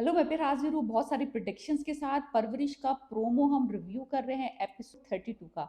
Hello, मैं फिर हाजिर हूँ बहुत सारी प्रिडिक्शंस के साथ। परवरिश का प्रोमो हम रिव्यू कर रहे हैं एपिसोड 32 का।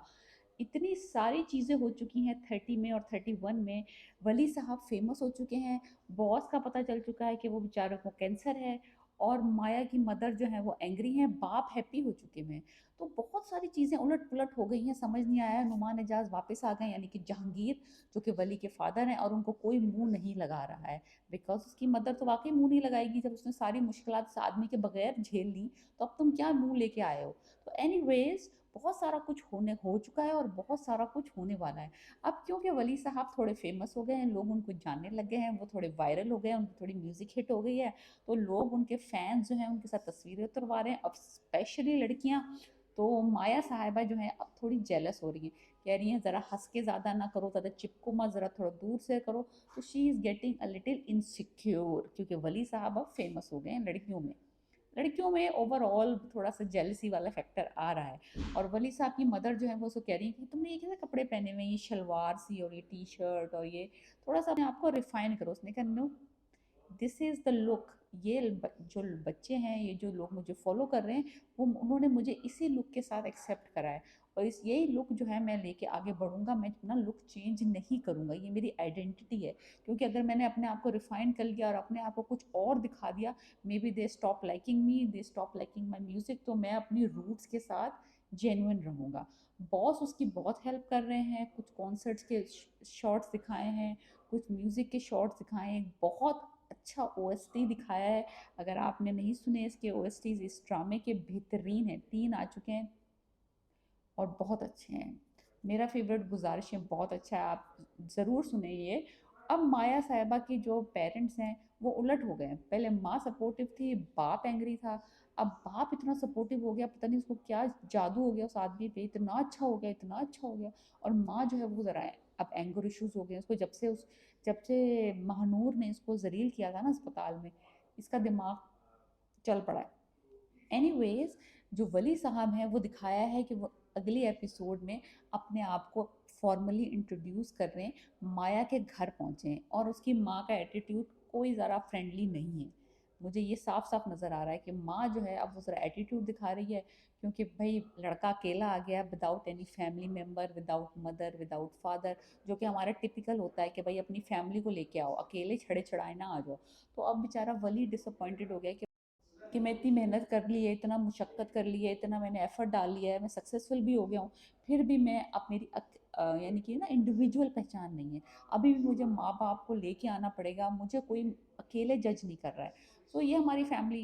इतनी सारी चीज़ें हो चुकी हैं 30 में और 31 में। वली साहब फेमस हो चुके हैं। बॉस का पता चल चुका है कि वो बेचारों को कैंसर है। और माया की मदर जो है वो एंग्री हैं, बाप हैप्पी हो चुके हैं। तो बहुत सारी चीज़ें उलट पुलट हो गई हैं, समझ नहीं आया। नुमान एजाज वापस आ गए, यानी कि जहांगीर, जो कि वली के फादर हैं, और उनको कोई मुंह नहीं लगा रहा है। बिकॉज उसकी मदर तो वाकई मुंह नहीं लगाएगी, जब उसने सारी मुश्किलात इस आदमी के बगैर झेल ली। तो अब तुम क्या मुंह लेके आए हो। तो एनीवेज, बहुत सारा कुछ होने हो चुका है और बहुत सारा कुछ होने वाला है। अब क्योंकि वली साहब थोड़े फेमस हो गए हैं, लोग उनको जानने लग गए हैं, वो थोड़े वायरल हो गए हैं, उनकी थोड़ी म्यूजिक हिट हो गई है। तो लोग, उनके फैंस जो हैं, उनके साथ तस्वीरें उतरवा रहे हैं, अब स्पेशली लड़कियां। तो माया साहिबा जो है अब थोड़ी जेलस हो रही हैं। कह रही हैं ज़रा हंस के ज़्यादा ना करो, ज़्यादा चिपको मत, ज़रा थोड़ा दूर से करो। तो she is getting a little insecure, क्योंकि वली साहब अब फेमस हो गए हैं लड़कियों में। लड़कियों में ओवरऑल थोड़ा सा जेलसी वाला फैक्टर आ रहा है। और वली साहब की मदर जो है वो उसको कह रही है कि तुमने ये कैसे कपड़े पहने हुए हैं, ये शलवार सी और ये टी शर्ट, और ये थोड़ा सा अपने आप को रिफाइन करो। उसने कहा no, this is the look. जो बच्चे हैं, ये जो लोग मुझे फॉलो कर रहे हैं, वो उन्होंने मुझे इसी लुक के साथ एक्सेप्ट करा है। और इस यही लुक जो है मैं लेके आगे बढ़ूंगा, मैं अपना लुक चेंज नहीं करूंगा, ये मेरी आइडेंटिटी है। क्योंकि अगर मैंने अपने आप को रिफाइन कर लिया और अपने आप को कुछ और दिखा दिया, may be they stop liking me, they stop liking my music. तो मैं अपनी रूट्स के साथ जेन्युइन रहूंगा। बॉस उसकी बहुत हेल्प कर रहे हैं, कुछ कॉन्सर्ट्स के शॉर्ट्स दिखाए हैं, कुछ म्यूज़िक के शॉर्ट्स दिखाए हैं, बहुत अच्छा ओएसटी दिखाया है। अगर आपने नहीं सुने इसके ओएसटीज, इस ड्रामे के बेहतरीन हैं, 3 आ चुके हैं और बहुत अच्छे हैं। मेरा फेवरेट गुजारिश है, बहुत अच्छा है, आप ज़रूर सुने ये। अब माया साहिबा के जो पेरेंट्स हैं वो उलट हो गए हैं। पहले माँ सपोर्टिव थी, बाप एंग्री था। अब बाप इतना सपोर्टिव हो गया, पता नहीं उसको क्या जादू हो गया उस आदमी पे, इतना अच्छा हो गया, इतना अच्छा हो गया। और माँ जो है वो ज़रा अब एंगर इश्यूज हो गए उसको, जब से महानूर ने इसको जलील किया था ना अस्पताल में, इसका दिमाग चल पड़ा है। एनीवेज, जो वली साहब हैं वो दिखाया है कि वो अगले एपिसोड में अपने आप को फॉर्मली इंट्रोड्यूस कर रहे हैं, माया के घर पहुंचे हैं, और उसकी माँ का एटीट्यूड कोई ज़रा फ्रेंडली नहीं है। मुझे ये साफ साफ नज़र आ रहा है कि माँ जो है अब वो ज़रा एटीट्यूड दिखा रही है। क्योंकि भाई लड़का अकेला आ गया, without any family member, without mother, without father, जो कि हमारा टिपिकल होता है कि भाई अपनी फैमिली को लेके आओ, अकेले छड़े छड़ाए ना आ जाओ। तो अब बेचारा वली डिसअपॉइंटेड हो गया कि मैं इतनी मेहनत कर ली है, इतना मुशक्क़त कर ली है, इतना मैंने एफ़र्ट डाल लिया है, मैं सक्सेसफुल भी हो गया हूँ, फिर भी मैं अब मेरी यानी कि ना इंडिविजुअल पहचान नहीं है। अभी भी मुझे माँ बाप को लेके आना पड़ेगा, मुझे कोई अकेले जज नहीं कर रहा है। सो ये हमारी फैमिली,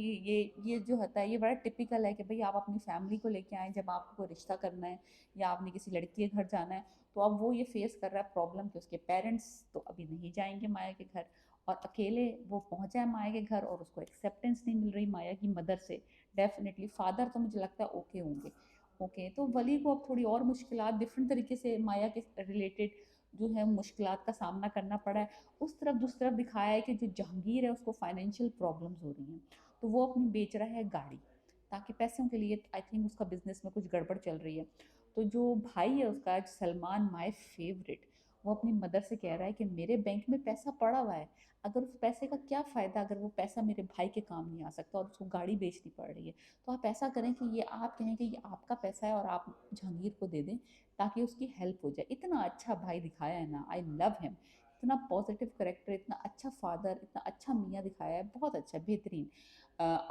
ये जो होता है, ये बड़ा टिपिकल है कि भाई आप अपनी फैमिली को लेके आएँ जब आपको कोई रिश्ता करना है या आपने किसी लड़की के घर जाना है। तो अब वो ये फेस कर रहा है प्रॉब्लम कि उसके पेरेंट्स तो अभी नहीं जाएंगे माया के घर, और अकेले वो पहुंचा है माया के घर और उसको एक्सेप्टेंस नहीं मिल रही माया की मदर से। डेफिनेटली फादर तो मुझे लगता है ओके होंगे। ओके, तो वली को अब थोड़ी और मुश्किलात डिफरेंट तरीके से माया के रिलेटेड जो है मुश्किलात का सामना करना पड़ा है। उस तरफ दूसरी तरफ दिखाया है कि जो जहांगीर है उसको फाइनेंशियल प्रॉब्लम्स हो रही हैं, तो वो अपनी बेच रहा है गाड़ी ताकि पैसों के लिए। आई थिंक उसका बिजनेस में कुछ गड़बड़ चल रही है। तो जो भाई है उसका सलमान, माय फेवरेट, वो अपनी मदर से कह रहा है कि मेरे बैंक में पैसा पड़ा हुआ है, अगर उस पैसे का क्या फ़ायदा अगर वो पैसा मेरे भाई के काम नहीं आ सकता और उसको गाड़ी बेचनी पड़ रही है। तो आप ऐसा करें कि ये आप कहें कि ये आपका पैसा है और आप जहांगीर को दे दें ताकि उसकी हेल्प हो जाए। इतना अच्छा भाई दिखाया है ना, आई लव हिम। इतना पॉजिटिव करेक्टर, इतना अच्छा फादर, इतना अच्छा मियाँ दिखाया है, बहुत अच्छा, बेहतरीन।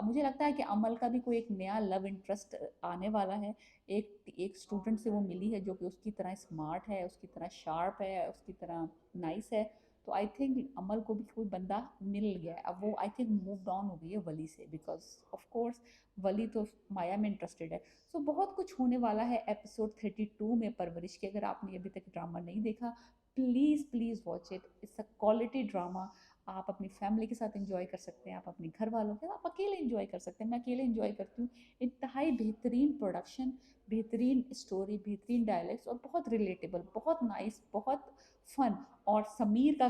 मुझे लगता है कि अमल का भी कोई एक नया लव इंटरेस्ट आने वाला है। एक एक स्टूडेंट से वो मिली है जो कि उसकी तरह स्मार्ट है, उसकी तरह शार्प है, उसकी तरह नाइस है। तो आई थिंक अमल को भी कोई बंदा मिल गया है। अब वो आई थिंक मूव ऑन हो गई है वली से, बिकॉज ऑफ कोर्स वली तो माया में इंटरेस्टेड है। सो बहुत कुछ होने वाला है एपिसोड 32 में परवरिश के। अगर आपने अभी तक ड्रामा नहीं देखा, please please watch it, it's a quality drama. आप अपनी फैमिली के साथ एंजॉय कर सकते हैं, आप अपने घर वालों के साथ, आप अकेले एंजॉय कर सकते हैं। मैं अकेले एंजॉय करती हूँ। इंतहाई बेहतरीन प्रोडक्शन, बेहतरीन स्टोरी, बेहतरीन डायलॉग्स, और बहुत रिलेटेबल, बहुत नाइस, बहुत फन। और समीर का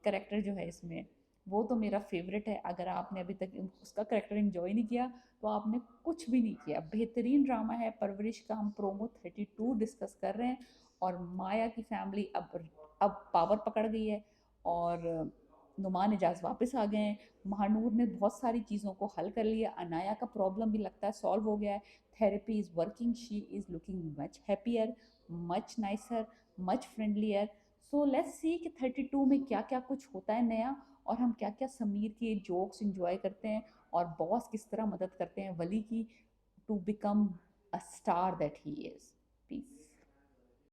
करेक्टर जो है इसमें, वो तो मेरा फेवरेट है। अगर आपने अभी तक उसका करेक्टर एंजॉय नहीं किया तो आपने कुछ भी नहीं किया। बेहतरीन ड्रामा है परवरिश का। हम प्रोमो 32 डिस्कस कर रहे हैं, और माया की फैमिली अब पावर पकड़ गई है। और नुमान एजाज वापस आ गए हैं। महानूर ने बहुत सारी चीज़ों को हल कर लिया। अनाया का प्रॉब्लम भी लगता है सॉल्व हो गया है। Therapy is working, she is looking much happier, much nicer, much friendlier. So let's see कि 32 में क्या क्या कुछ होता है नया, और हम क्या क्या समीर के जोक्स इंजॉय करते हैं, और बॉस किस तरह मदद करते हैं वली की to become a star that he is. Piece.